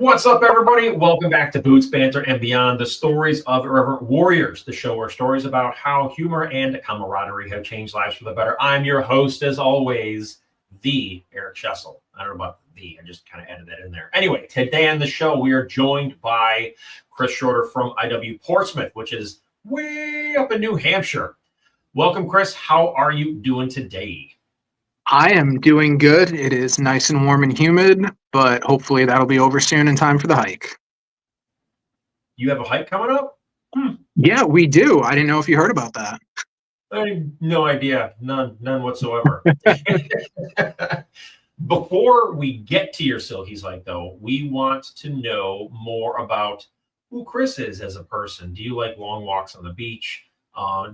What's up, everybody? Welcome back to Boots, Banter, and Beyond, the stories of Irreverent Warriors, the show where stories about how humor and camaraderie have changed lives for the better. I'm your host, as always, the Eric Schessel. I don't know about the, I just kind of added that in there. Anyway, today on the show, we are joined by Chris Schroeder from IW Portsmouth, which is way up in New Hampshire. Welcome, Chris. How are you doing today? I am doing good. It is nice and warm and humid, but hopefully that'll be over soon in time for the hike. You have a hike coming up? Yeah, we do. I didn't know if you heard about that. I have no idea. None whatsoever. Before we get to your Silkies hike, though, we want to know more about who Chris is as a person. Do you like long walks on the beach?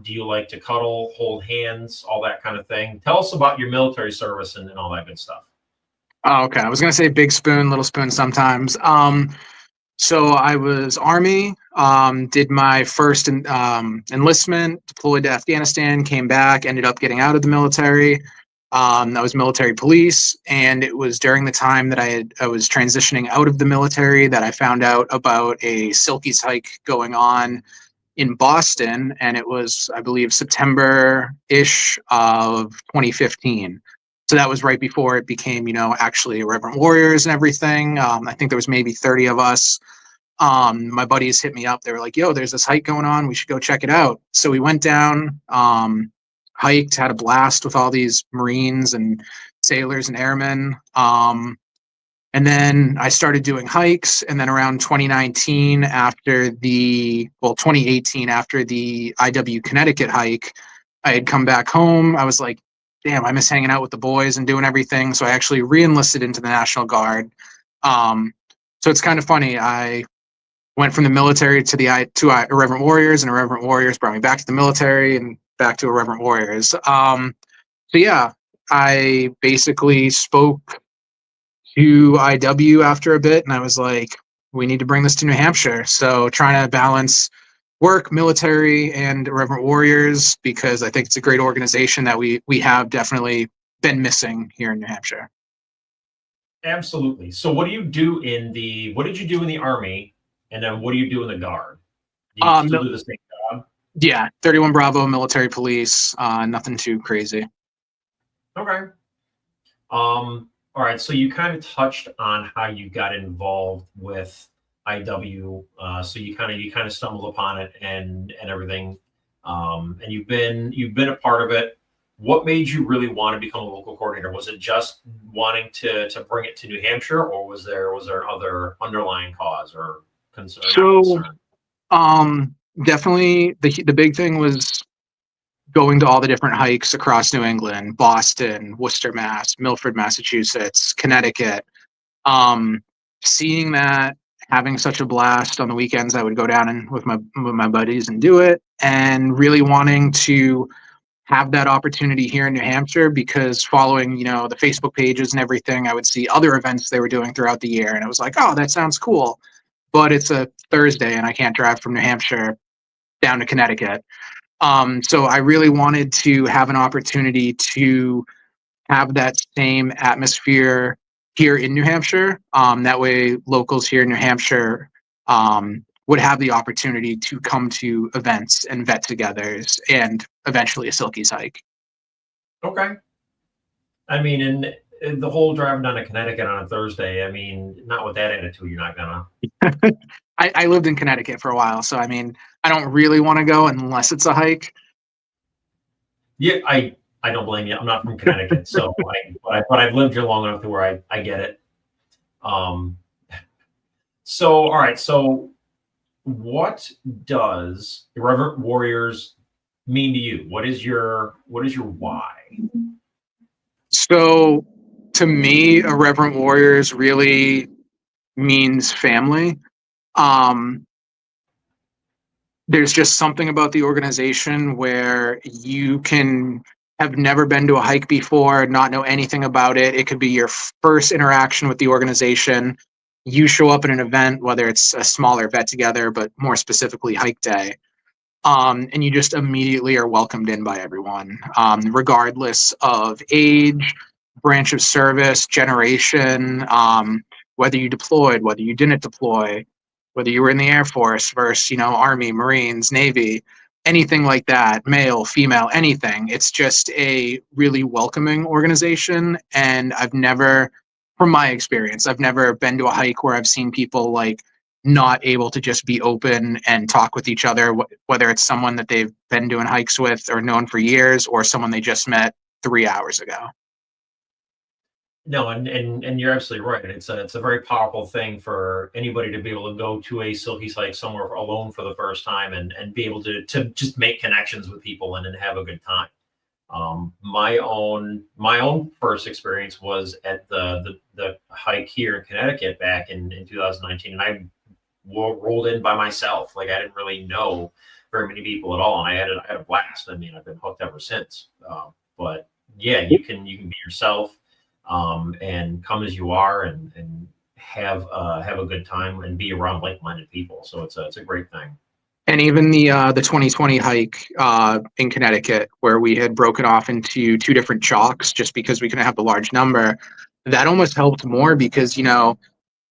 Do you like to cuddle, hold hands, all that kind of thing? Tell us about your military service and all that good stuff. Oh, okay. I was going to say big spoon, little spoon sometimes. So I was Army, did my first enlistment, deployed to Afghanistan, came back, ended up getting out of the military. I was military police, and it was during the time that I was transitioning out of the military that I found out about a Silkies hike going on in Boston, and it was, I believe, September-ish of 2015. So that was right before it became, actually Irreverent Warriors and everything. I think there was maybe 30 of us. My buddies hit me up. They were like, yo, there's this hike going on. We should go check it out. So we went down, hiked, had a blast with all these Marines and sailors and airmen. And then I started doing hikes. And then around 2018, after the IW Connecticut hike, I had come back home. I was like, damn, I miss hanging out with the boys and doing everything. So I actually re-enlisted into the National Guard. So it's kind of funny. I went from the military to Irreverent Warriors, and Irreverent Warriors brought me back to the military and back to Irreverent Warriors. So yeah, I basically spoke to IW after a bit, and I was like, we need to bring this to New Hampshire. So trying to balance work, military, and Irreverent Warriors, because I think it's a great organization that we have definitely been missing here in New Hampshire. Absolutely. So what did you do in the Army, and then what do you do in the Guard? Do you still do the same job? Yeah, 31 Bravo, military police, nothing too crazy. Okay. All right, so you kind of touched on how you got involved with IW. So you kind of stumbled upon it and everything, and you've been a part of it. What made you really want to become a local coordinator? Was it just wanting to bring it to New Hampshire, or was there other underlying cause or concern? So, definitely the big thing was going to all the different hikes across New England, Boston, Worcester, Mass, Milford, Massachusetts, Connecticut. Seeing that, having such a blast on the weekends, I would go down and with my buddies and do it, and really wanting to have that opportunity here in New Hampshire, because following, the Facebook pages and everything, I would see other events they were doing throughout the year, and I was like, oh, that sounds cool. But it's a Thursday and I can't drive from New Hampshire down to Connecticut. So I really wanted to have an opportunity to have that same atmosphere here in New Hampshire. That way locals here in New Hampshire would have the opportunity to come to events and get-togethers and eventually a Silkies hike. Okay. I mean, and the whole driving down to Connecticut on a Thursday, I mean, not with that attitude, you're not gonna. I lived in Connecticut for a while, so I mean, I don't really want to go unless it's a hike. Yeah, I don't blame you. I'm not from Connecticut, so but I've lived here long enough to where I get it. So all right, so what does Irreverent Warriors mean to you? What is your why? So to me, Irreverent Warriors really means family. There's just something about the organization where you can have never been to a hike before, not know anything about it. It could be your first interaction with the organization. You show up at an event, whether it's a smaller get together, but more specifically hike day. And you just immediately are welcomed in by everyone, regardless of age, branch of service, generation. whether you deployed, whether you didn't deploy, whether you were in the Air Force versus, Army, Marines, Navy, anything like that, male, female, anything. It's just a really welcoming organization. And I've never, from my experience, I've never been to a hike where I've seen people like not able to just be open and talk with each other, whether it's someone that they've been doing hikes with or known for years or someone they just met 3 hours ago. No, and you're absolutely right. It's a very powerful thing for anybody to be able to go to a Silkies hike somewhere alone for the first time and be able to just make connections with people and have a good time. My own first experience was at the hike here in Connecticut back in 2019, and I rolled in by myself. Like I didn't really know very many people at all, and I had a blast. I mean, I've been hooked ever since. But yeah, you can be yourself. And come as you are and have a good time and be around like-minded people. So it's a great thing. And even the 2020 hike in Connecticut, where we had broken off into 2 different chalks just because we couldn't have the large number, that almost helped more because,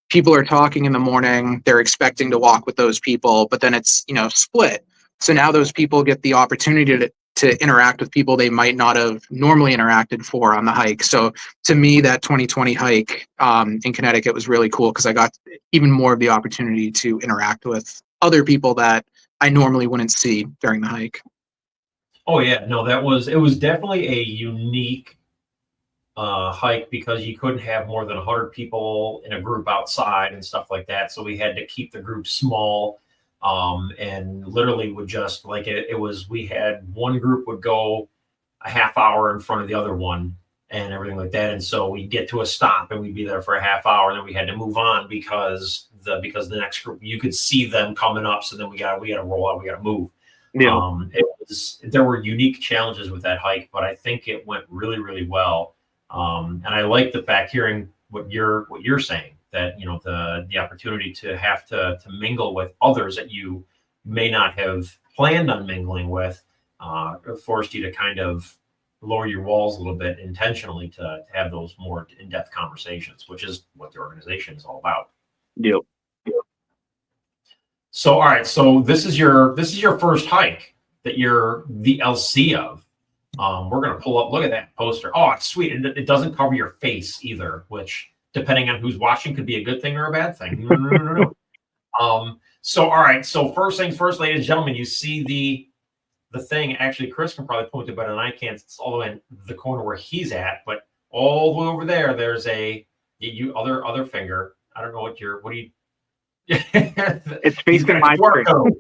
people are talking in the morning, they're expecting to walk with those people, but then it's, split. So now those people get the opportunity to interact with people they might not have normally interacted for on the hike. So to me, that 2020 hike in Connecticut was really cool because I got even more of the opportunity to interact with other people that I normally wouldn't see during the hike. Oh yeah, no, it was definitely a unique hike because you couldn't have more than 100 people in a group outside and stuff like that. So we had to keep the group small. And literally would just like it was, we had one group would go a half hour in front of the other one and everything like that. And so we'd get to a stop and we'd be there for a half hour and then we had to move on because the next group, you could see them coming up. So then we got to roll out, we got to move. Yeah. There were unique challenges with that hike, but I think it went really, really well. And I like the fact hearing what you're saying, that the opportunity to have to mingle with others that you may not have planned on mingling with forced you to kind of lower your walls a little bit intentionally to have those more in-depth conversations, which is what the organization is all about. Yep. So all right, so this is your first hike that you're the LC of. We're gonna pull up, look at that poster. Oh, it's sweet. And it doesn't cover your face either, which depending on who's watching could be a good thing or a bad thing. No. So all right, so first things first, ladies and gentlemen, you see the thing. Actually, Chris can probably point to it better than I can. It's all the way in the corner where he's at, but all the way over there's a other finger. I don't know what do you It's facing my QR code.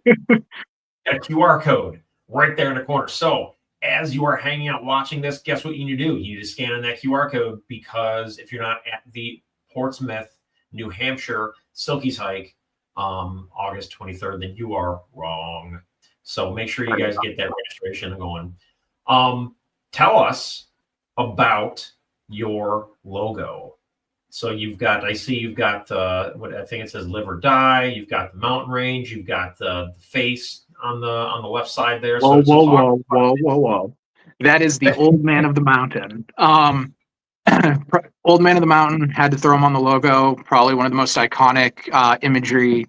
Got a QR code right there in the corner. So as you are hanging out watching this, guess what you need to do? You need to scan in that QR code, because if you're not at the Portsmouth, New Hampshire Silkies hike August 23rd, then you are wrong. So make sure you guys get that registration going. Tell us about your logo. So I see you've got what I think it says live or die. You've got the mountain range. You've got the face on the left side there. Whoa. That is the old man of the mountain. Old man of the mountain, had to throw him on the logo. Probably one of the most iconic imagery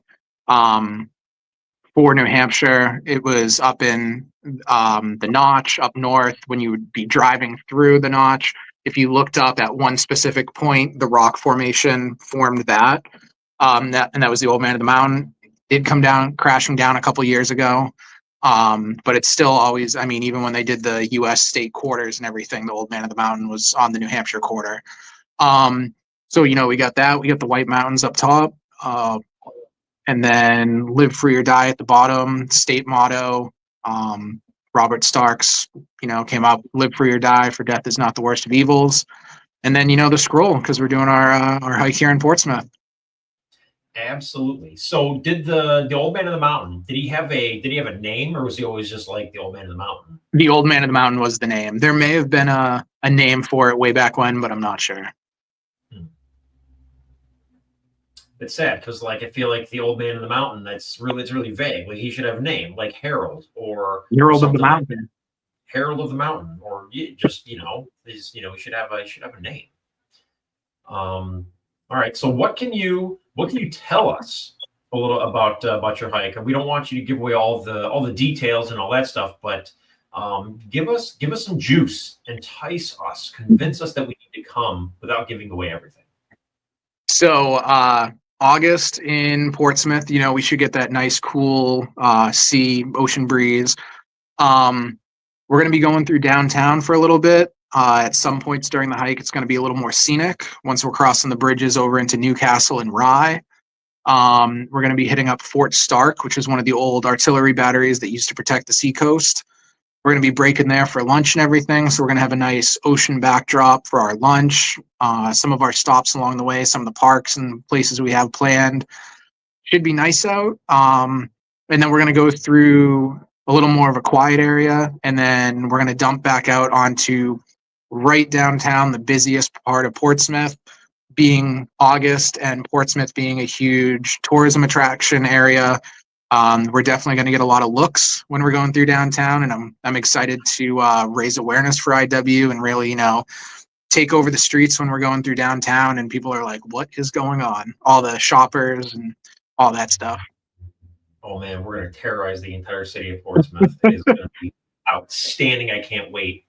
for New Hampshire. It was up in the Notch up north when you would be driving through the Notch. If you looked up at one specific point, the rock formation formed that. That was the old man of the mountain. Did come down, crashing down a couple years ago. But it's still always, I mean, even when they did the U.S. state quarters and everything, the old man of the mountain was on the New Hampshire quarter. So, we got that. We got the White Mountains up top. And then live free or die at the bottom, state motto. Robert Starks, came up, live free or die, for death is not the worst of evils. And then, the scroll, because we're doing our hike here in Portsmouth. Absolutely. So did the old man of the mountain, did he have a name, or was he always just like the old man of the mountain? The old man of the mountain was the name. There may have been a name for it way back when, but I'm not sure. It's sad because I feel like the old man of the mountain, it's really vague. Like he should have a name, like Harold or Herald of the Mountain. Like Herald of the Mountain, or just he should have a name. All right. So what can you tell us a little about your hike? And we don't want you to give away all the details and all that stuff, but give us some juice, entice us, convince us that we need to come without giving away everything. So August in Portsmouth, we should get that nice, cool ocean breeze. We're going to be going through downtown for a little bit. At some points during the hike, it's going to be a little more scenic once we're crossing the bridges over into Newcastle and Rye. We're going to be hitting up Fort Stark, which is one of the old artillery batteries that used to protect the seacoast. We're going to be breaking there for lunch and everything. So we're going to have a nice ocean backdrop for our lunch. Some of our stops along the way, some of the parks and places we have planned. Should be nice out. And then we're going to go through a little more of a quiet area. And then we're going to dump back out onto right downtown, the busiest part of Portsmouth, being August and Portsmouth being a huge tourism attraction area. We're definitely going to get a lot of looks when we're going through downtown, and I'm excited to raise awareness for IW and really, take over the streets when we're going through downtown, and people are like, what is going on? All the shoppers and all that stuff. Oh man, we're going to terrorize the entire city of Portsmouth. It is going to be outstanding. I can't wait.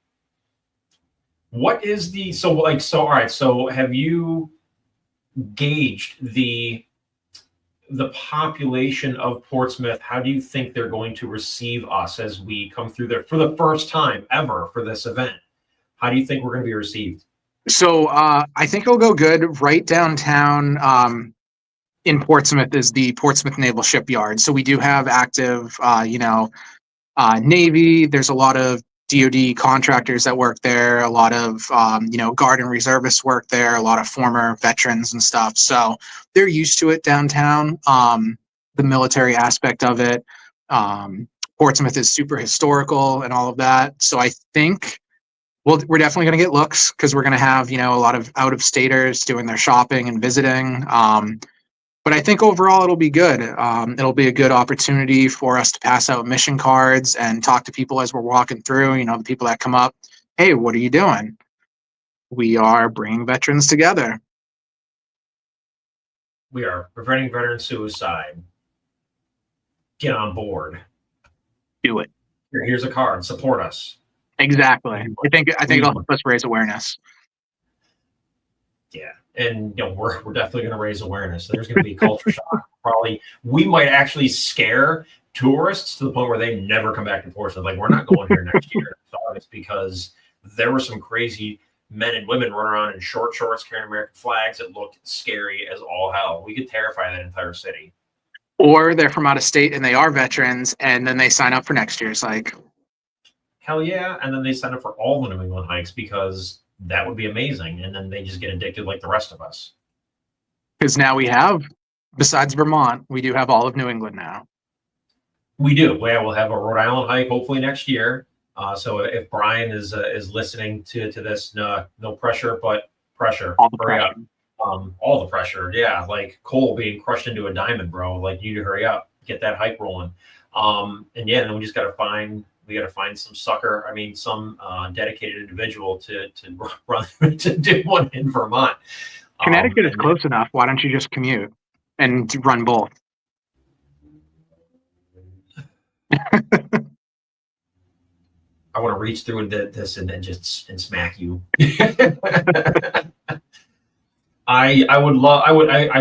What is all right, so have you gauged the population of Portsmouth? How do you think they're going to receive us as we come through there for the first time ever for this event? How do you think we're going to be received? So I think it'll go good. Right downtown in Portsmouth is the Portsmouth Naval Shipyard. So we do have active, Navy. There's a lot of DoD contractors that work there, a lot of Guard and reservists work there, a lot of former veterans and stuff. So they're used to it downtown. The military aspect of it. Portsmouth is super historical and all of that. So I think we're definitely going to get looks because we're going to have a lot of out-of-staters doing their shopping and visiting. But I think overall it'll be good. It'll be a good opportunity for us to pass out mission cards and talk to people as we're walking through, the people that come up. Hey, what are you doing? We are bringing veterans together. We are preventing veteran suicide. Get on board. Do it. Here's a card. Support us. Exactly. I think it'll help us raise awareness. Yeah. And we're definitely going to raise awareness. There's going to be culture shock. Probably we might actually scare tourists to the point where they never come back to Portsmouth. Like, we're not going here next year in August because there were some crazy men and women running around in short shorts carrying American flags. It looked scary as all hell. We could terrify that entire city. Or they're from out of state and they are veterans, and then they sign up for next year's hike. Hell yeah. And then they sign up for all the New England hikes because that would be amazing. And then they just get addicted like the rest of us. Because now we have, besides Vermont, we do have all of New England now. We do. We'll have a Rhode Island hike hopefully next year. So if Brian is listening to this, no pressure, but pressure. All the hurry pressure. Up. All the pressure. Yeah, like coal being crushed into a diamond, bro. Like, you need to hurry up, get that hike rolling. And then we just got to find some sucker. I mean, some dedicated individual to run to do one in Vermont. Connecticut is close enough. Why don't you just commute and run both? I want to reach through this and then just smack you. I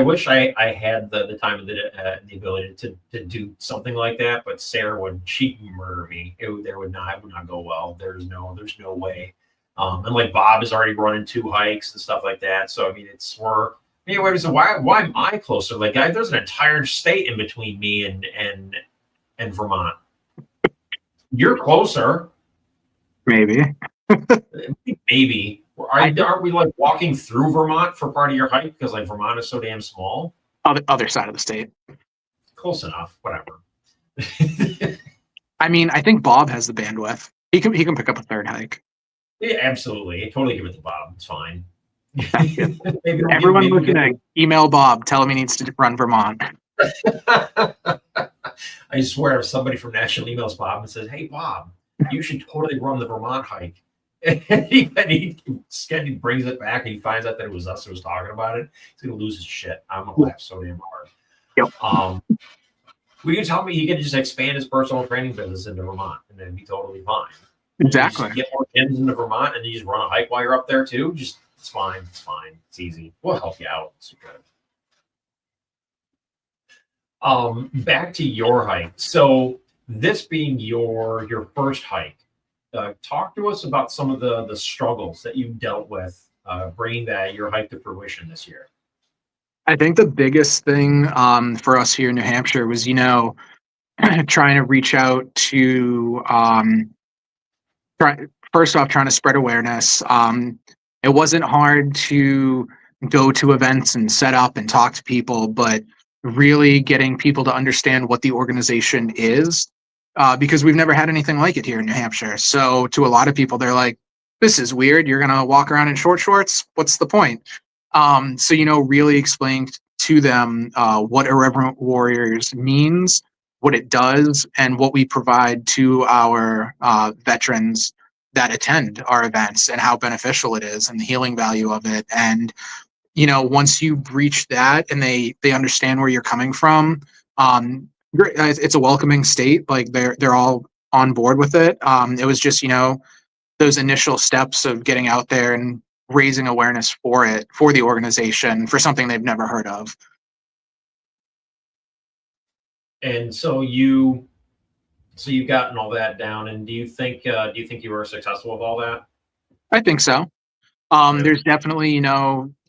wish I had the time and the ability to do something like that, but Sarah she'd murder me. It would not go well. There's no way. And like Bob has already run in 2 hikes and stuff like that. So I mean, why am I closer? Like, there's an entire state in between me and Vermont. You're closer. Maybe. Maybe. Aren't we like walking through Vermont for part of your hike because like Vermont is so damn small? Other side of the state. Close enough. Whatever. I mean, I think Bob has the bandwidth. He can pick up a 3rd hike. Yeah, absolutely. Totally give it to Bob. It's fine. Everyone listening, email Bob. Tell him he needs to run Vermont. I swear, if somebody from National emails Bob and says, "Hey, Bob, you should totally run the Vermont hike," and he brings it back and he finds out that it was us that was talking about it, he's gonna lose his shit. I'm gonna laugh so damn hard. Yep. Will you tell me he could just expand his personal training business into Vermont and then be totally fine? Exactly. Get more gyms into Vermont and you just run a hike while you're up there too. Just it's fine. It's fine. It's easy. We'll help you out. It's good. Back to your hike. So this being your first hike, talk to us about some of the struggles that you dealt with bringing your hike to fruition this year. I think the biggest thing for us here in New Hampshire was, trying to reach out to first off, trying to spread awareness. It wasn't hard to go to events and set up and talk to people, but really getting people to understand what the organization is, because we've never had anything like it here in New Hampshire. So to a lot of people, they're like, this is weird. You're going to walk around in short shorts. What's the point? So, really explain to them what Irreverent Warriors means, what it does, and what we provide to our veterans that attend our events and how beneficial it is and the healing value of it. And, once you reach that and they understand where you're coming from, it's a welcoming state. Like they're all on board with it. It was just, those initial steps of getting out there and raising awareness for the organization, for something they've never heard of. And so you've gotten all that down, and do you think you were successful with all that? I think so. There's definitely,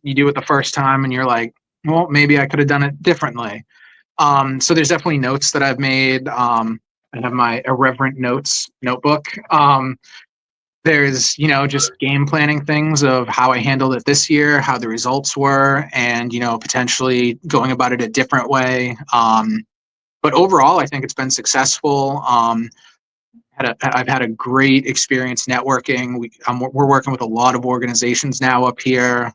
you do it the first time and you're like, well, maybe I could have done it differently. So there's definitely notes that I've made. I have my Irreverent notes notebook. There's, just game planning things of how I handled it this year, how the results were, and, potentially going about it a different way. But overall, I think it's been successful. I've had a great experience networking. We're working with a lot of organizations now up here.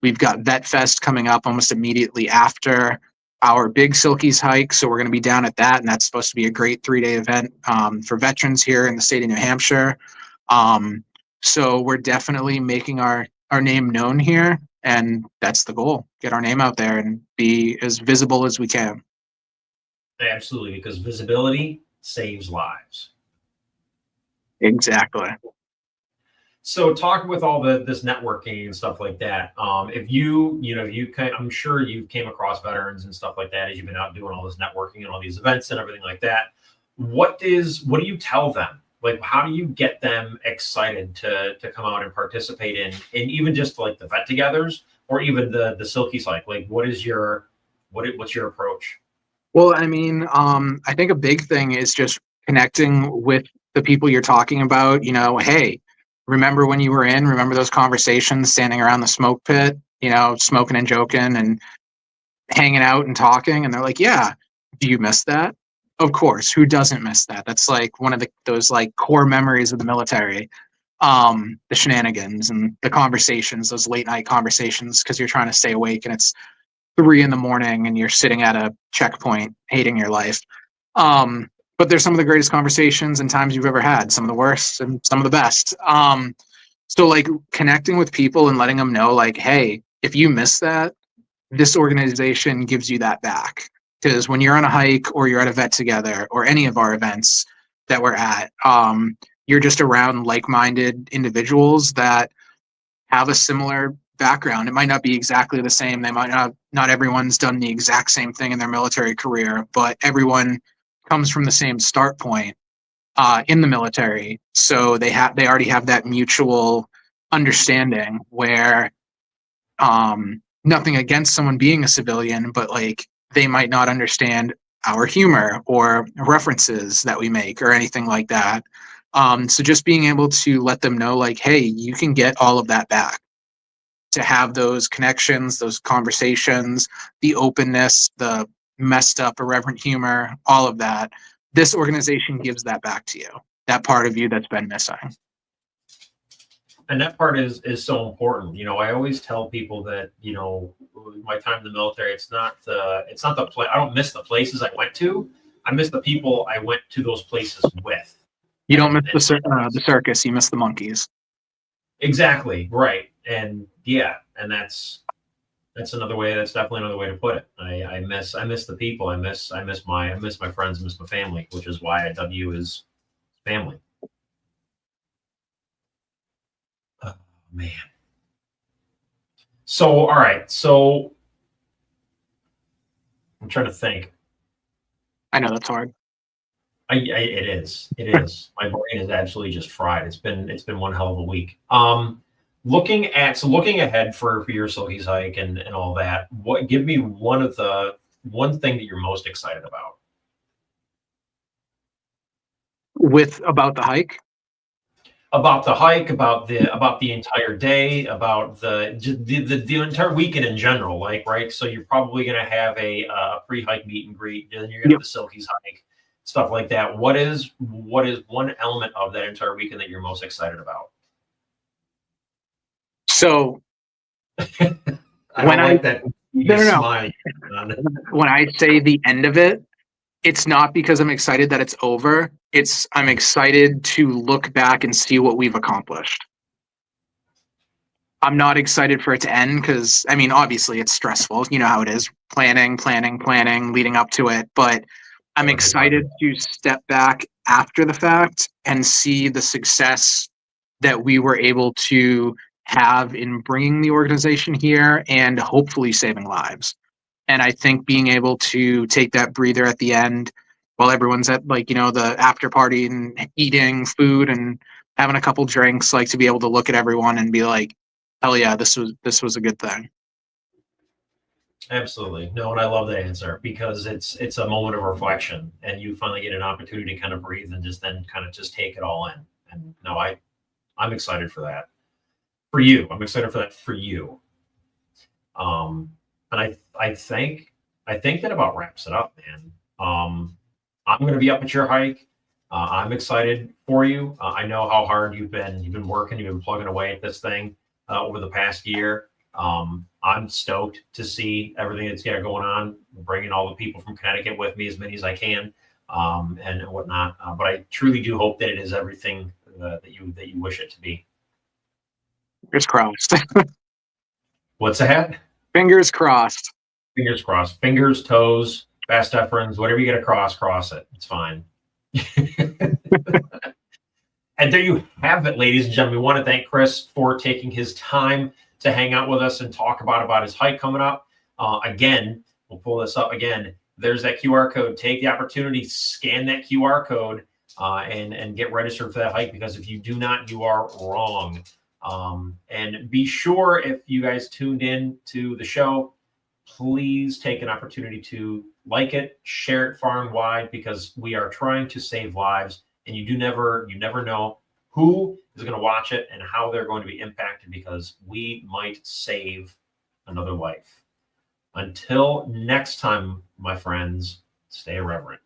We've got Vet Fest coming up almost immediately after our big Silkies hike. So we're going to be down at that. And that's supposed to be a great 3-day event for veterans here in the state of New Hampshire. So we're definitely making our name known here. And that's the goal. Get our name out there and be as visible as we can. Absolutely, because visibility saves lives. Exactly. So talking with all this networking and stuff like that, I'm sure you came across veterans and stuff like that as you've been out doing all this networking and all these events and everything like that. What do you tell them? Like, how do you get them excited to come out and participate in even just like the vet togethers or even the Silkies hike? Like, what's your approach? Well, I think a big thing is just connecting with the people you're talking about. Hey, remember when you were remember those conversations standing around the smoke pit, smoking and joking and hanging out and talking? And they're like, yeah. Do you miss that? Of course. Who doesn't miss that? That's like one of those like core memories of the military. The shenanigans and the conversations, those late night conversations, because you're trying to stay awake and it's 3 a.m. and you're sitting at a checkpoint hating your life. But they're some of the greatest conversations and times you've ever had, some of the worst and some of the best. So like connecting with people and letting them know like, hey, if you miss that, this organization gives you that back. Because when you're on a hike or you're at a vet together or any of our events that we're at, you're just around like-minded individuals that have a similar background. It might not be exactly the same. They might not everyone's done the exact same thing in their military career, but everyone comes from the same start point in the military. So they already have that mutual understanding where nothing against someone being a civilian, but like they might not understand our humor or references that we make or anything like that. So just being able to let them know like, hey, you can get all of that back. To have those connections, those conversations, the openness, the messed up, irreverent humor, all of that. This organization gives that back to you, that part of you that's been missing. And that part is so important. I always tell people that, my time in the military, it's not the place. I don't miss the places I went to. I miss the people I went to those places with. You don't miss the circus, you miss the monkeys. Exactly, right. And yeah, and that's another way. That's definitely another way to put it. I miss the people. I miss my friends. I miss my family, which is why IW is family. Oh man. So all right. So I'm trying to think. I know that's hard. It is. My brain is absolutely just fried. It's been one hell of a week. Looking ahead for your Silkies hike and all that. Give me one thing that you're most excited about. About the hike? About the hike, about the entire day, about the entire weekend in general, like, right? So you're probably going to have a pre-hike meet and greet, and you're going to have the Silkies hike, stuff like that. What is one element of that entire weekend that you're most excited about? So when I say the end of it, it's not because I'm excited that it's over. I'm excited to look back and see what we've accomplished. I'm not excited for it to end because, I mean, obviously it's stressful. You know how it is, planning, leading up to it. But I'm excited to step back after the fact and see the success that we were able to have in bringing the organization here and hopefully saving lives. And I think being able to take that breather at the end while everyone's at, like, you know, the after party and eating food and having a couple drinks, like, to be able to look at everyone and be like, hell yeah, this was a good thing. Absolutely. No, and I love that answer because it's a moment of reflection and you finally get an opportunity to kind of breathe and just take it all in. And no, I'm excited for that. For you. I'm excited for that for you. And I think that about wraps it up, man. I'm going to be up at your hike. I'm excited for you. I know how hard you've been working. You've been plugging away at this thing over the past year. I'm stoked to see everything that's going on, bringing all the people from Connecticut with me, as many as I can, and whatnot. But I truly do hope that it is everything that you wish it to be. Fingers crossed. What's ahead? Fingers crossed. Fingers crossed. Fingers, toes, fast efferents, whatever you get to cross it. It's fine. And there you have it, ladies and gentlemen. We want to thank Chris for taking his time to hang out with us and talk about his hike coming up. Again, we'll pull this up again. There's that QR code. Take the opportunity, scan that QR code, and get registered for that hike, because if you do not, you are wrong. And be sure, if you guys tuned in to the show, please take an opportunity to like it, share it far and wide, because we are trying to save lives, and you never know who is going to watch it and how they're going to be impacted, because we might save another life. Until next time, my friends, stay irreverent.